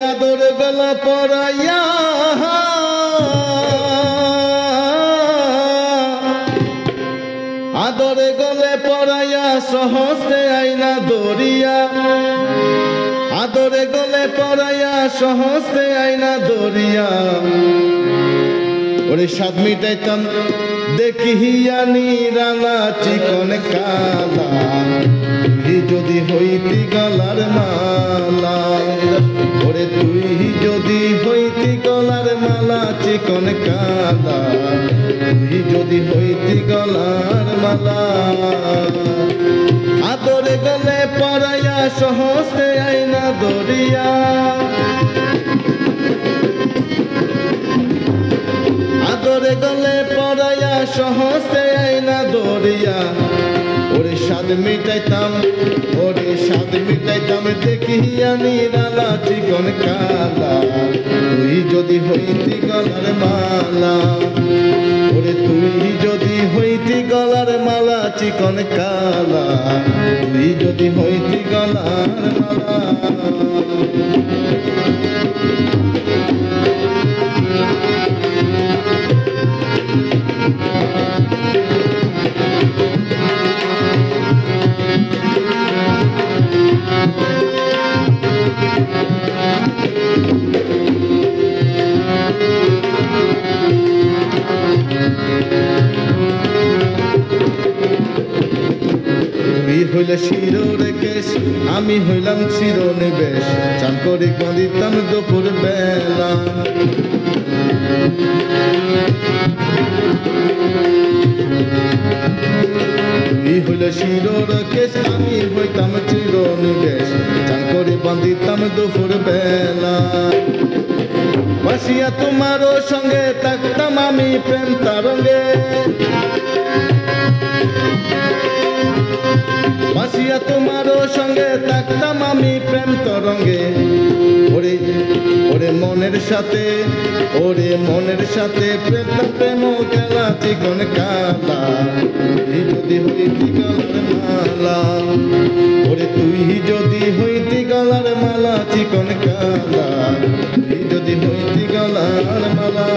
আদর গলা পরাইয়া আদরে গলে পরাইয়া সহস্তে আইনা দরিয়া আদরে গলে পরাইয়া সহস্তে আইনা দরিয়া ওরে স্বাদ মিটাইতাম দেখিয়া নিরালা চিকন কালা তুই যদি হইতি গলার মালা ওরে তুই যদি হইতি গলার মালা চিকন কালা তুই যদি হইতি গলার মালা আদরে গলে পরাইয়া সহস্তে আইনা দরিয়া আদরে গলে পরাইয়া সহস্তে আইনা দরিয়া ওরে স্বাদ মিটাইতাম দেখিয়া নিরালা চিকন কালা তুই যদি হইতি গলার মালা ওরে তুই যদি হইতি গলার মালা চিকন কালা তুই যদি হইতি গলার মালা তুই হইলে শিরোর কেশ আমি হইলাম শিরোনিবেশ চান করে কাঁদিতাম দুপুর বেলা তুই হইলে শিরোর কেশ আমি হইতাম চিরনিবেশ চান করে বাঁধিতাম দুপুর বেলা বাসিয়া তোমারও সঙ্গে থাকতাম আমি প্রেম তারঙ্গে বাসিয়া তোমারও সঙ্গে থাকতাম আমি প্রেম তরঙ্গে ওরে ওরে মনের সাথে প্রেম খেলা চিকন কালা তুই যদি হইতি গলার মালা ওরে তুই যদি হইতি গলার মালা চিকন কালা তুই যদি হইতি গলার মালা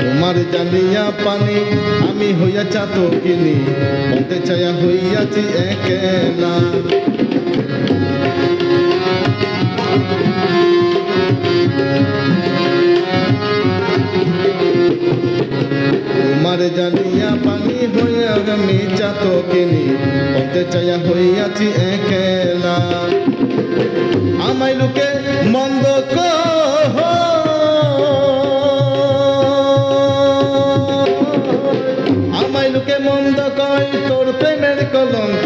তোমার জানিয়া পানি আমি হইয়া চাতো কিনি পথে ছায়া হইয়াছি একেলা তোমার জানিয়া পানি হইয়া আমি চাতো কিনি পথে ছায়া হইয়াছি একেলা আমায় লোকে মন্দ আমায় লোকে মন্দ কয় তোর প্রেমের কলঙ্ক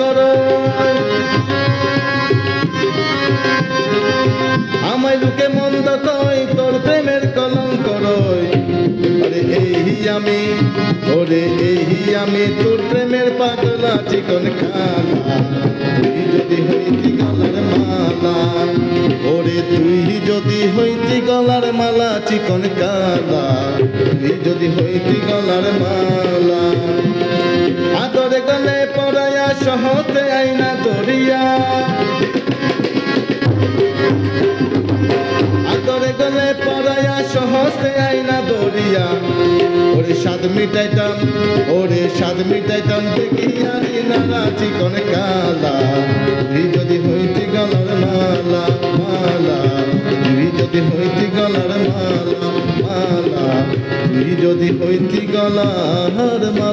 আমায় লোকে মন্দ কয় তোর প্রেমের কলঙ্ক ওরে এই আমি তোর প্রেমের পাগলা চিকন কালা তুই যদি হইতি গলার মালা ওরে তুই যদি হইতি গলার মালা চিকন কালা তুই যদি হইতি গলার মালা আদরে গলে পরাইয়া সহতে আইনা দরিয়া আদরে গলে পরাইয়া সহতে আইনা দরিয়া ওরে স্বাদ মিটাইতাম দেখিয়া নিরালা চিকন কালা তুই যদি হইতি গলার মালা তুই যদি হইতি গলার মালা তুই যদি হইতি গলার মালা।